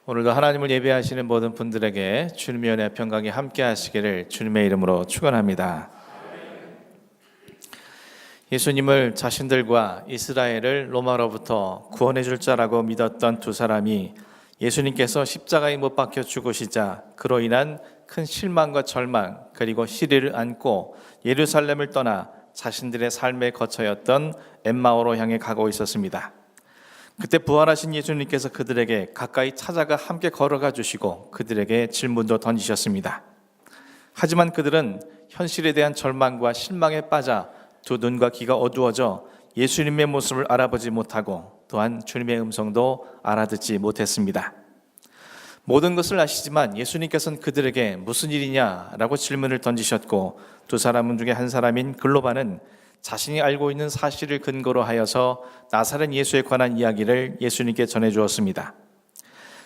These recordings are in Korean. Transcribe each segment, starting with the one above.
오늘도 하나님을 예배하시는 모든 분들에게 주님의 은혜 평강이 함께 하시기를 주님의 이름으로 축원합니다. 예수님을 자신들과 이스라엘을 로마로부터 구원해 줄 자라고 믿었던 두 사람이 예수님께서 십자가에 못 박혀 죽으시자 그로 인한 큰 실망과 절망 그리고 시리를 안고 예루살렘을 떠나 자신들의 삶의 거처였던 엠마오로 향해 가고 있었습니다. 그때 부활하신 예수님께서 그들에게 가까이 찾아가 함께 걸어가 주시고 그들에게 질문도 던지셨습니다. 하지만 그들은 현실에 대한 절망과 실망에 빠져 두 눈과 귀가 어두워져 예수님의 모습을 알아보지 못하고 또한 주님의 음성도 알아듣지 못했습니다. 모든 것을 아시지만 예수님께서는 그들에게 무슨 일이냐라고 질문을 던지셨고 두 사람 중에 한 사람인 글로바는 자신이 알고 있는 사실을 근거로 하여서 나사렛 예수에 관한 이야기를 예수님께 전해주었습니다.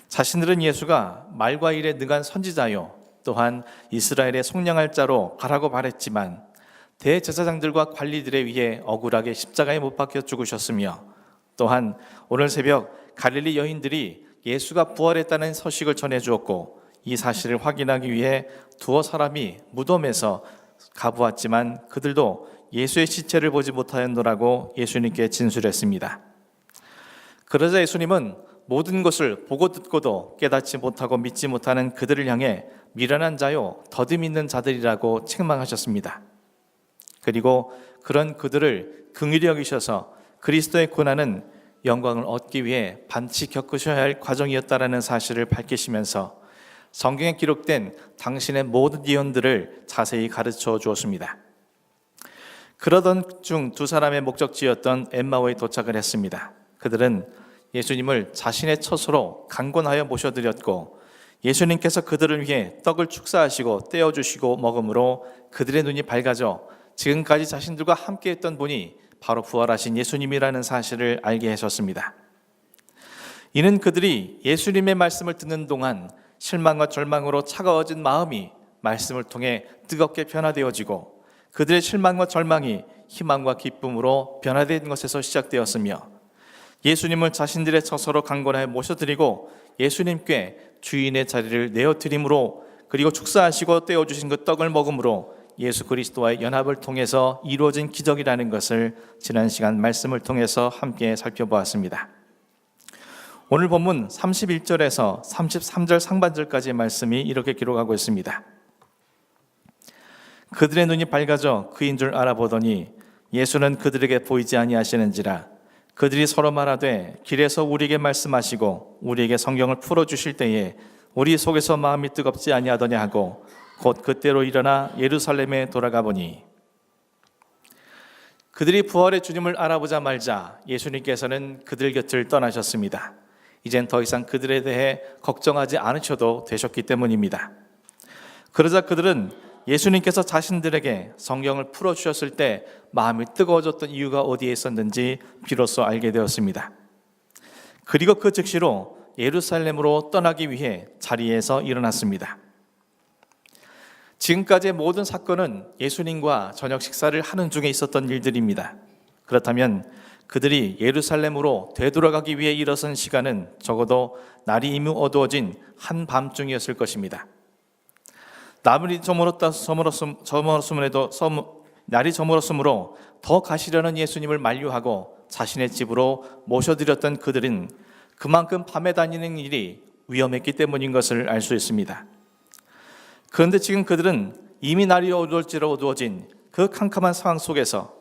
자신들은 예수가 말과 일에 능한 선지자요 또한 이스라엘의 속량할 자로 가라고 말했지만 대제사장들과 관리들에 의해 억울하게 십자가에 못 박혀 죽으셨으며 또한 오늘 새벽 갈릴리 여인들이 예수가 부활했다는 소식을 전해주었고 이 사실을 확인하기 위해 두어 사람이 무덤에서 가보았지만 그들도 예수의 시체를 보지 못하였노라고 예수님께 진술했습니다. 그러자 예수님은 모든 것을 보고 듣고도 깨닫지 못하고 믿지 못하는 그들을 향해 미련한 자요 더듬 있는 자들이라고 책망하셨습니다. 그리고 그런 그들을 긍휼히 여기셔서 그리스도의 고난은 영광을 얻기 위해 반드시 겪으셔야 할 과정이었다라는 사실을 밝히시면서 성경에 기록된 당신의 모든 예언들을 자세히 가르쳐 주었습니다. 그러던 중 두 사람의 목적지였던 엠마오에 도착을 했습니다. 그들은 예수님을 자신의 처소로 강권하여 모셔드렸고 예수님께서 그들을 위해 떡을 축사하시고 떼어주시고 먹음으로 그들의 눈이 밝아져 지금까지 자신들과 함께했던 분이 바로 부활하신 예수님이라는 사실을 알게 하셨습니다. 이는 그들이 예수님의 말씀을 듣는 동안 실망과 절망으로 차가워진 마음이 말씀을 통해 뜨겁게 변화되어지고 그들의 실망과 절망이 희망과 기쁨으로 변화된 것에서 시작되었으며 예수님을 자신들의 처소로 강권하여 모셔드리고 예수님께 주인의 자리를 내어드림으로 그리고 축사하시고 떼어주신 그 떡을 먹음으로 예수 그리스도와의 연합을 통해서 이루어진 기적이라는 것을 지난 시간 말씀을 통해서 함께 살펴보았습니다. 오늘 본문 31절에서 33절 상반절까지의 말씀이 이렇게 기록하고 있습니다. 그들의 눈이 밝아져 그인 줄 알아보더니 예수는 그들에게 보이지 아니하시는지라. 그들이 서로 말하되 길에서 우리에게 말씀하시고 우리에게 성경을 풀어주실 때에 우리 속에서 마음이 뜨겁지 아니하더냐 하고 곧 그때로 일어나 예루살렘에 돌아가 보니 그들이 부활의 주님을 알아보자 말자 예수님께서는 그들 곁을 떠나셨습니다. 이젠 더 이상 그들에 대해 걱정하지 않으셔도 되셨기 때문입니다. 그러자 그들은 예수님께서 자신들에게 성경을 풀어주셨을 때 마음이 뜨거워졌던 이유가 어디에 있었는지 비로소 알게 되었습니다. 그리고 그 즉시로 예루살렘으로 떠나기 위해 자리에서 일어났습니다. 지금까지의 모든 사건은 예수님과 저녁 식사를 하는 중에 있었던 일들입니다. 그렇다면 그들이 예루살렘으로 되돌아가기 위해 일어선 시간은 적어도 날이 이미 어두워진 한밤중이었을 것입니다. 날이 저물었으므로 더 가시려는 예수님을 만류하고 자신의 집으로 모셔드렸던 그들은 그만큼 밤에 다니는 일이 위험했기 때문인 것을 알 수 있습니다. 그런데 지금 그들은 이미 날이 어두워진 그 캄캄한 상황 속에서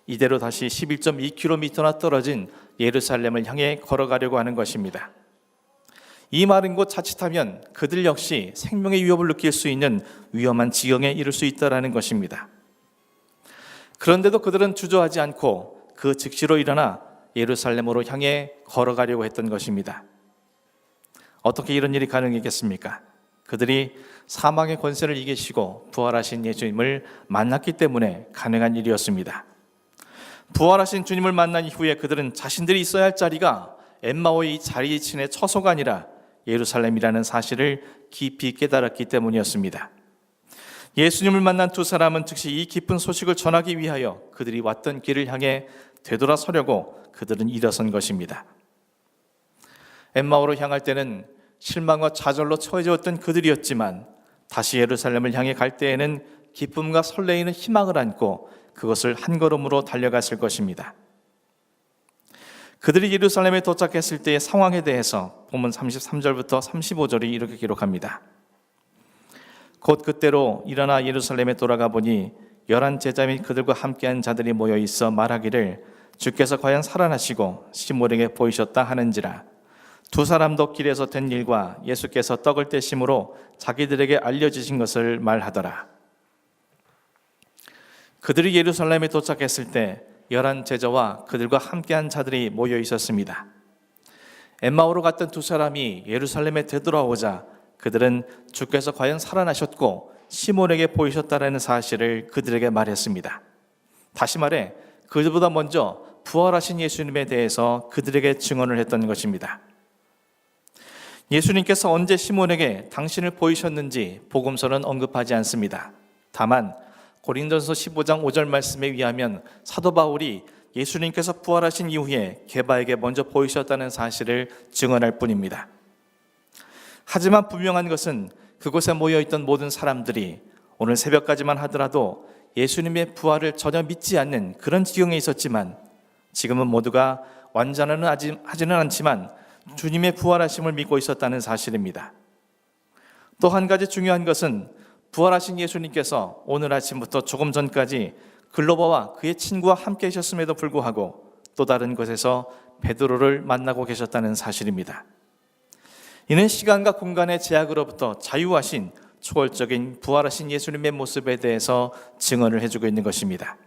이대로 다시 11.2km나 떨어진 예루살렘을 향해 걸어가려고 하는 것입니다. 이 마른 곳 자칫하면 그들 역시 생명의 위협을 느낄 수 있는 위험한 지경에 이를 수 있다는 것입니다. 그런데도 그들은 주저하지 않고 그 즉시로 일어나 예루살렘으로 향해 걸어가려고 했던 것입니다. 어떻게 이런 일이 가능했겠습니까? 그들이 사망의 권세를 이기시고 부활하신 예수님을 만났기 때문에 가능한 일이었습니다. 부활하신 주님을 만난 이후에 그들은 자신들이 있어야 할 자리가 엠마오의 이 자리친의 처소가 아니라 예루살렘이라는 사실을 깊이 깨달았기 때문이었습니다. 예수님을 만난 두 사람은 즉시 이 기쁜 소식을 전하기 위하여 그들이 왔던 길을 향해 되돌아서려고 그들은 일어선 것입니다. 엠마오로 향할 때는 실망과 좌절로 처해졌던 그들이었지만 다시 예루살렘을 향해 갈 때에는 기쁨과 설레이는 희망을 안고 그것을 한 걸음으로 달려갔을 것입니다. 그들이 예루살렘에 도착했을 때의 상황에 대해서 본문 33절부터 35절이 이렇게 기록합니다. 곧 그때로 일어나 예루살렘에 돌아가 보니 11 제자 및 그들과 함께한 자들이 모여 있어 말하기를 주께서 과연 살아나시고 시몬에게 보이셨다 하는지라. 두 사람도 길에서 된 일과 예수께서 떡을 떼심으로 자기들에게 알려주신 것을 말하더라. 그들이 예루살렘에 도착했을 때 11 제자와 그들과 함께한 자들이 모여 있었습니다. 엠마오로 갔던 두 사람이 예루살렘에 되돌아오자 그들은 주께서 과연 살아나셨고 시몬에게 보이셨다라는 사실을 그들에게 말했습니다. 다시 말해 그들보다 먼저 부활하신 예수님에 대해서 그들에게 증언을 했던 것입니다. 예수님께서 언제 시몬에게 당신을 보이셨는지 복음서는 언급하지 않습니다. 다만 고린도전서 15장 5절 말씀에 의하면 사도 바울이 예수님께서 부활하신 이후에 게바에게 먼저 보이셨다는 사실을 증언할 뿐입니다. 하지만 분명한 것은 그곳에 모여있던 모든 사람들이 오늘 새벽까지만 하더라도 예수님의 부활을 전혀 믿지 않는 그런 지경에 있었지만 지금은 모두가 완전은 하지는 않지만 주님의 부활하심을 믿고 있었다는 사실입니다. 또 한 가지 중요한 것은 부활하신 예수님께서 오늘 아침부터 조금 전까지 글로바와 그의 친구와 함께 계셨음에도 불구하고 또 다른 곳에서 베드로를 만나고 계셨다는 사실입니다. 이는 시간과 공간의 제약으로부터 자유하신 초월적인 부활하신 예수님의 모습에 대해서 증언을 해주고 있는 것입니다.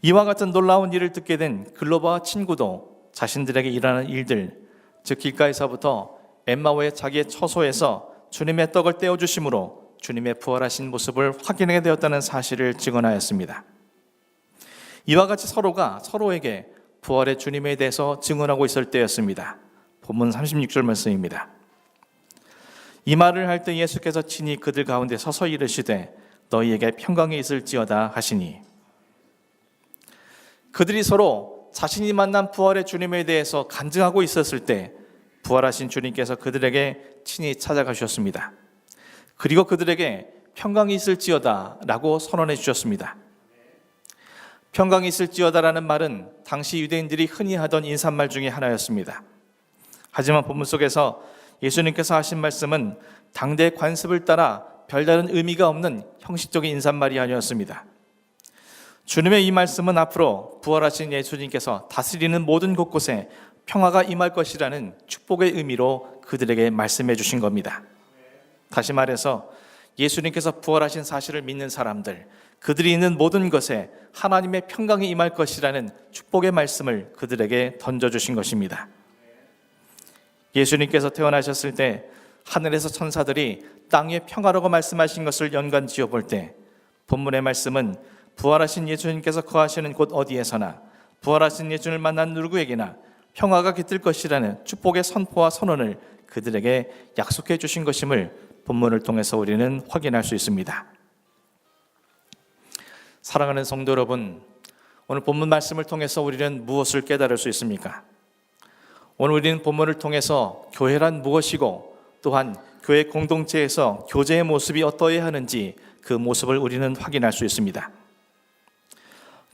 이와 같은 놀라운 일을 듣게 된 글로바와 친구도 자신들에게 일하는 일들, 즉 길가에서부터 엠마오의 자기의 처소에서 주님의 떡을 떼어주심으로 주님의 부활하신 모습을 확인하게 되었다는 사실을 증언하였습니다. 이와 같이 서로가 서로에게 부활의 주님에 대해서 증언하고 있을 때였습니다. 본문 36절 말씀입니다. 이 말을 할 때 예수께서 친히 그들 가운데 서서 이르시되 너희에게 평강이 있을지어다 하시니, 그들이 서로 자신이 만난 부활의 주님에 대해서 간증하고 있었을 때 부활하신 주님께서 그들에게 친히 찾아가셨습니다. 그리고 그들에게 평강이 있을지어다 라고 선언해 주셨습니다. 평강이 있을지어다라는 말은 당시 유대인들이 흔히 하던 인사말 중에 하나였습니다. 하지만 본문 속에서 예수님께서 하신 말씀은 당대의 관습을 따라 별다른 의미가 없는 형식적인 인사말이 아니었습니다. 주님의 이 말씀은 앞으로 부활하신 예수님께서 다스리는 모든 곳곳에 평화가 임할 것이라는 축복의 의미로 그들에게 말씀해 주신 겁니다. 다시 말해서 예수님께서 부활하신 사실을 믿는 사람들, 그들이 있는 모든 것에 하나님의 평강이 임할 것이라는 축복의 말씀을 그들에게 던져주신 것입니다. 예수님께서 태어나셨을 때 하늘에서 천사들이 땅의 평화라고 말씀하신 것을 연관 지어볼 때 본문의 말씀은 부활하신 예수님께서 거하시는 곳 어디에서나 부활하신 예수님을 만난 누구에게나 평화가 깃들 것이라는 축복의 선포와 선언을 그들에게 약속해 주신 것임을 본문을 통해서 우리는 확인할 수 있습니다. 사랑하는 성도 여러분, 오늘 본문 말씀을 통해서 우리는 무엇을 깨달을 수 있습니까? 오늘 우리는 본문을 통해서 교회란 무엇이고 또한 교회 공동체에서 교제의 모습이 어떠해야 하는지 그 모습을 우리는 확인할 수 있습니다.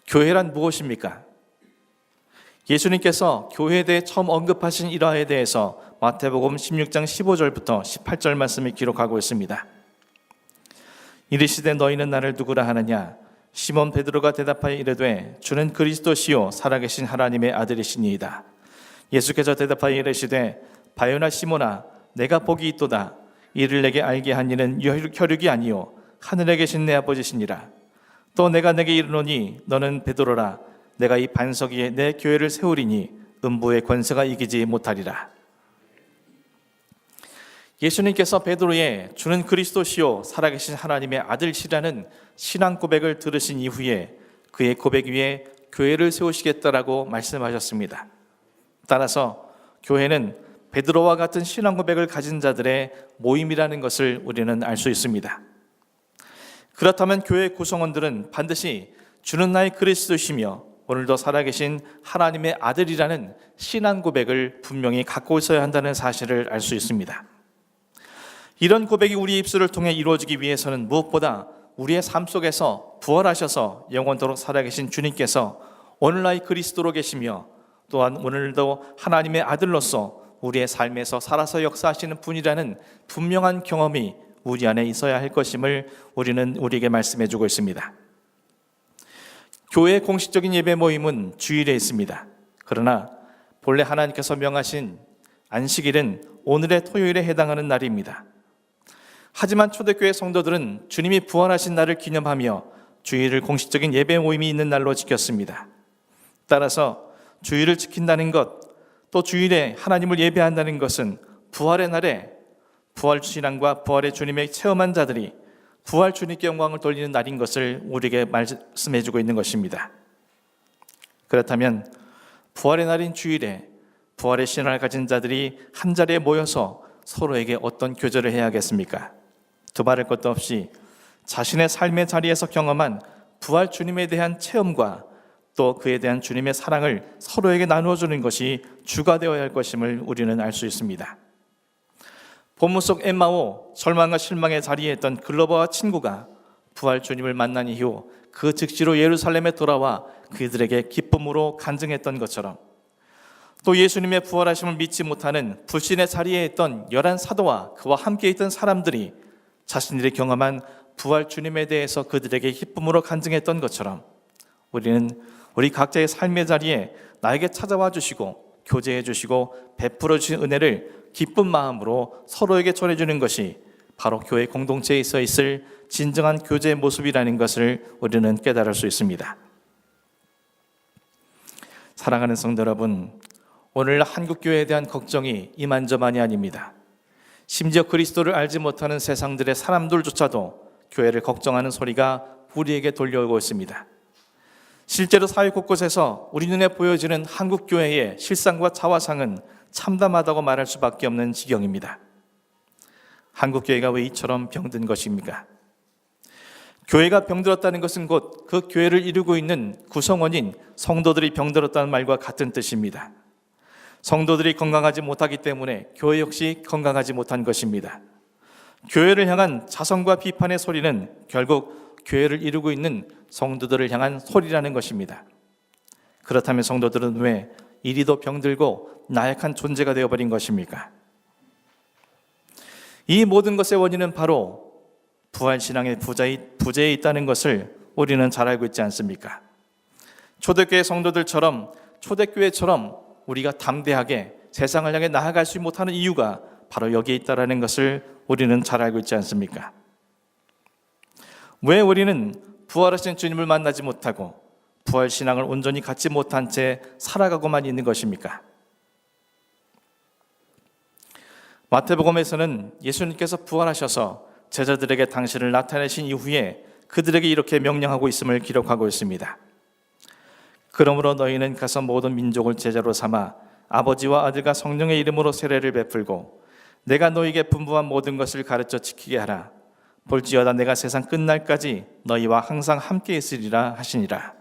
교회란 무엇입니까? 예수님께서 교회에 대해 처음 언급하신 일화에 대해서 마태복음 16장 15절부터 18절 말씀을 기록하고 있습니다. 이르시되 너희는 나를 누구라 하느냐? 시몬 베드로가 대답하여 이르되 주는 그리스도시요 살아계신 하나님의 아들이시니이다. 예수께서 대답하여 이르시되 바요나 시몬아 내가 복이 있도다. 이를 내게 알게 한 이는 혈육이 아니요 하늘에 계신 내 아버지시니라. 또 내가 내게 이르노니 너는 베드로라. 내가 이 반석 위에 내 교회를 세우리니 음부의 권세가 이기지 못하리라. 예수님께서 베드로의 주는 그리스도시요 살아계신 하나님의 아들이시라는 신앙 고백을 들으신 이후에 그의 고백 위에 교회를 세우시겠다라고 말씀하셨습니다. 따라서 교회는 베드로와 같은 신앙 고백을 가진 자들의 모임이라는 것을 우리는 알 수 있습니다. 그렇다면 교회 구성원들은 반드시 주는 나의 그리스도시며 오늘도 살아계신 하나님의 아들이라는 신앙 고백을 분명히 갖고 있어야 한다는 사실을 알 수 있습니다. 이런 고백이 우리 입술을 통해 이루어지기 위해서는 무엇보다 우리의 삶 속에서 부활하셔서 영원토록 살아계신 주님께서 오늘날 그리스도로 계시며 또한 오늘도 하나님의 아들로서 우리의 삶에서 살아서 역사하시는 분이라는 분명한 경험이 우리 안에 있어야 할 것임을 우리는 우리에게 말씀해 주고 있습니다. 교회의 공식적인 예배 모임은 주일에 있습니다. 그러나 본래 하나님께서 명하신 안식일은 오늘의 토요일에 해당하는 날입니다. 하지만 초대교회 성도들은 주님이 부활하신 날을 기념하며 주일을 공식적인 예배 모임이 있는 날로 지켰습니다. 따라서 주일을 지킨다는 것, 또 주일에 하나님을 예배한다는 것은 부활의 날에 부활 신앙과 부활의 주님의 체험한 자들이 부활 주님께 영광을 돌리는 날인 것을 우리에게 말씀해 주고 있는 것입니다. 그렇다면 부활의 날인 주일에 부활의 신앙을 가진 자들이 한자리에 모여서 서로에게 어떤 교제를 해야겠습니까? 두말할 것도 없이 자신의 삶의 자리에서 경험한 부활 주님에 대한 체험과 또 그에 대한 주님의 사랑을 서로에게 나누어주는 것이 주가 되어야 할 것임을 우리는 알 수 있습니다. 본문 속 엠마오, 절망과 실망의 자리에 있던 글로버와 친구가 부활 주님을 만난 이후 그 즉시로 예루살렘에 돌아와 그들에게 기쁨으로 간증했던 것처럼, 또 예수님의 부활하심을 믿지 못하는 불신의 자리에 있던 11 사도와 그와 함께 있던 사람들이 자신들이 경험한 부활 주님에 대해서 그들에게 기쁨으로 간증했던 것처럼 우리는 우리 각자의 삶의 자리에 나에게 찾아와 주시고 교제해 주시고 베풀어 주신 은혜를 기쁜 마음으로 서로에게 전해주는 것이 바로 교회 공동체에 있을 진정한 교제의 모습이라는 것을 우리는 깨달을 수 있습니다. 사랑하는 성도 여러분, 오늘 한국교회에 대한 걱정이 이만저만이 아닙니다. 심지어 그리스도를 알지 못하는 세상들의 사람들조차도 교회를 걱정하는 소리가 우리에게 돌려오고 있습니다. 실제로 사회 곳곳에서 우리 눈에 보여지는 한국교회의 실상과 자화상은 참담하다고 말할 수밖에 없는 지경입니다. 한국교회가 왜 이처럼 병든 것입니까? 교회가 병들었다는 것은 곧 그 교회를 이루고 있는 구성원인 성도들이 병들었다는 말과 같은 뜻입니다. 성도들이 건강하지 못하기 때문에 교회 역시 건강하지 못한 것입니다. 교회를 향한 자성과 비판의 소리는 결국 교회를 이루고 있는 성도들을 향한 소리라는 것입니다. 그렇다면 성도들은 왜 이리도 병들고 나약한 존재가 되어버린 것입니까? 이 모든 것의 원인은 바로 부활신앙의 부재에 있다는 것을 우리는 잘 알고 있지 않습니까? 초대교회 성도들처럼, 초대교회처럼 우리가 담대하게 세상을 향해 나아갈 수 못하는 이유가 바로 여기에 있다는 것을 우리는 잘 알고 있지 않습니까? 왜 우리는 부활하신 주님을 만나지 못하고 부활신앙을 온전히 갖지 못한 채 살아가고만 있는 것입니까? 마태복음에서는 예수님께서 부활하셔서 제자들에게 당신을 나타내신 이후에 그들에게 이렇게 명령하고 있음을 기록하고 있습니다. 그러므로 너희는 가서 모든 민족을 제자로 삼아 아버지와 아들과 성령의 이름으로 세례를 베풀고 내가 너희에게 분부한 모든 것을 가르쳐 지키게 하라. 볼지어다 내가 세상 끝날까지 너희와 항상 함께 있으리라 하시니라.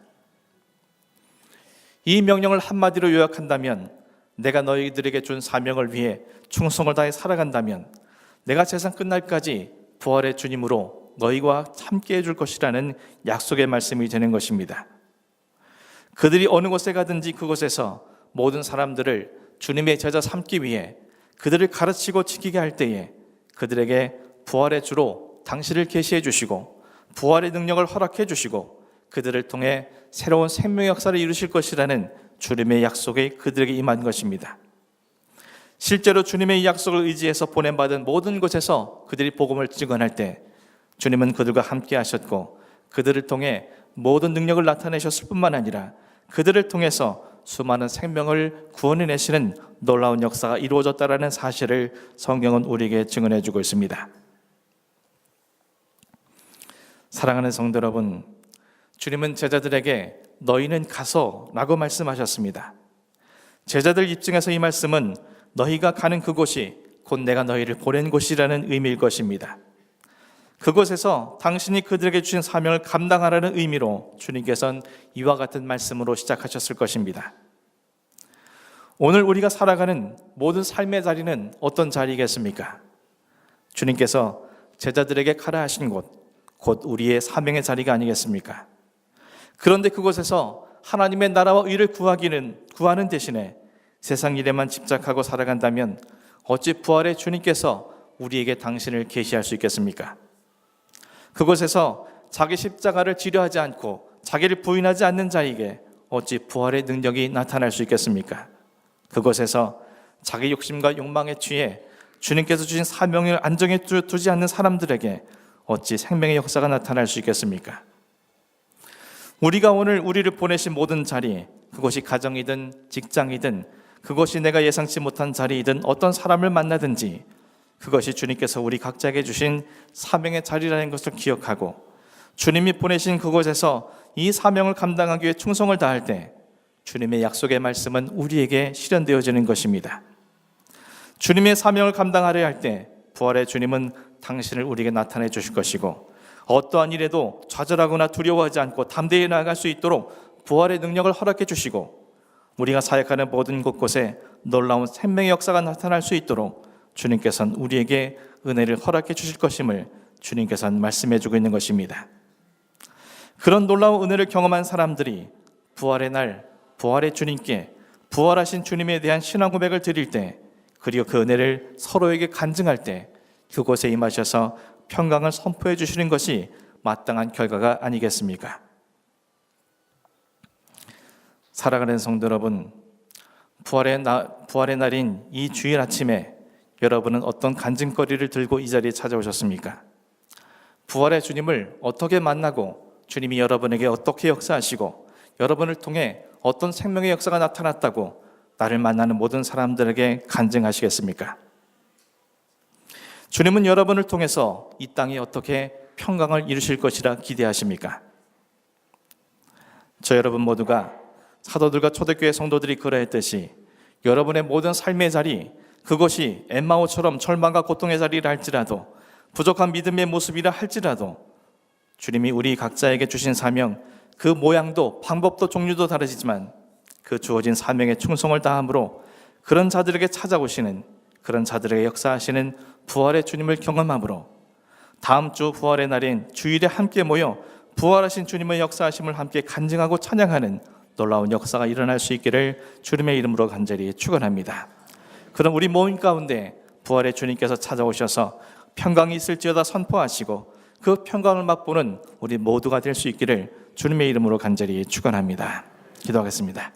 이 명령을 한마디로 요약한다면, 내가 너희들에게 준 사명을 위해 충성을 다해 살아간다면 내가 세상 끝날까지 부활의 주님으로 너희와 함께 해줄 것이라는 약속의 말씀이 되는 것입니다. 그들이 어느 곳에 가든지 그곳에서 모든 사람들을 주님의 제자 삼기 위해 그들을 가르치고 지키게 할 때에 그들에게 부활의 주로 당신을 계시해 주시고 부활의 능력을 허락해 주시고 그들을 통해 새로운 생명의 역사를 이루실 것이라는 주님의 약속이 그들에게 임한 것입니다. 실제로 주님의 이 약속을 의지해서 보냄받은 모든 곳에서 그들이 복음을 증언할 때 주님은 그들과 함께 하셨고 그들을 통해 모든 능력을 나타내셨을 뿐만 아니라 그들을 통해서 수많은 생명을 구원해내시는 놀라운 역사가 이루어졌다는 사실을 성경은 우리에게 증언해 주고 있습니다. 사랑하는 성도 여러분, 주님은 제자들에게 너희는 가서 라고 말씀하셨습니다. 제자들 입장에서 이 말씀은 너희가 가는 그곳이 곧 내가 너희를 보낸 곳이라는 의미일 것입니다. 그곳에서 당신이 그들에게 주신 사명을 감당하라는 의미로 주님께서는 이와 같은 말씀으로 시작하셨을 것입니다. 오늘 우리가 살아가는 모든 삶의 자리는 어떤 자리겠습니까? 주님께서 제자들에게 가라 하신 곳, 곧 우리의 사명의 자리가 아니겠습니까? 그런데 그곳에서 하나님의 나라와 의를 구하는 대신에 세상 일에만 집착하고 살아간다면 어찌 부활의 주님께서 우리에게 당신을 계시할 수 있겠습니까? 그곳에서 자기 십자가를 지려하지 않고 자기를 부인하지 않는 자에게 어찌 부활의 능력이 나타날 수 있겠습니까? 그곳에서 자기 욕심과 욕망에 취해 주님께서 주신 사명을 안정해 두지 않는 사람들에게 어찌 생명의 역사가 나타날 수 있겠습니까? 우리가 오늘 우리를 보내신 모든 자리, 그것이 가정이든 직장이든 그것이 내가 예상치 못한 자리이든 어떤 사람을 만나든지 그것이 주님께서 우리 각자에게 주신 사명의 자리라는 것을 기억하고 주님이 보내신 그곳에서 이 사명을 감당하기 위해 충성을 다할 때 주님의 약속의 말씀은 우리에게 실현되어지는 것입니다. 주님의 사명을 감당하려 할 때 부활의 주님은 당신을 우리에게 나타내 주실 것이고 어떠한 일에도 좌절하거나 두려워하지 않고 담대히 나아갈 수 있도록 부활의 능력을 허락해 주시고 우리가 사역하는 모든 곳곳에 놀라운 생명의 역사가 나타날 수 있도록 주님께서는 우리에게 은혜를 허락해 주실 것임을 주님께서는 말씀해 주고 있는 것입니다. 그런 놀라운 은혜를 경험한 사람들이 부활의 날, 부활의 주님께 부활하신 주님에 대한 신앙 고백을 드릴 때 그리고 그 은혜를 서로에게 간증할 때 그곳에 임하셔서 평강을 선포해 주시는 것이 마땅한 결과가 아니겠습니까? 살아가는 성도 여러분, 부활의 날인 이 주일 아침에 여러분은 어떤 간증거리를 들고 이 자리에 찾아오셨습니까? 부활의 주님을 어떻게 만나고 주님이 여러분에게 어떻게 역사하시고 여러분을 통해 어떤 생명의 역사가 나타났다고 나를 만나는 모든 사람들에게 간증하시겠습니까? 주님은 여러분을 통해서 이 땅에 어떻게 평강을 이루실 것이라 기대하십니까? 저 여러분 모두가 사도들과 초대교회 성도들이 그러했듯이 여러분의 모든 삶의 자리, 그것이 엠마오처럼 절망과 고통의 자리를 할지라도 부족한 믿음의 모습이라 할지라도 주님이 우리 각자에게 주신 사명, 그 모양도 방법도 종류도 다르지만 그 주어진 사명에 충성을 다함으로 그런 자들에게 찾아오시는, 그런 자들에게 역사하시는 부활의 주님을 경험함으로 다음 주 부활의 날인 주일에 함께 모여 부활하신 주님의 역사하심을 함께 간증하고 찬양하는 놀라운 역사가 일어날 수 있기를 주님의 이름으로 간절히 축원합니다. 그럼 우리 모임 가운데 부활의 주님께서 찾아오셔서 평강이 있을지어다 선포하시고 그 평강을 맛보는 우리 모두가 될 수 있기를 주님의 이름으로 간절히 축원합니다. 기도하겠습니다.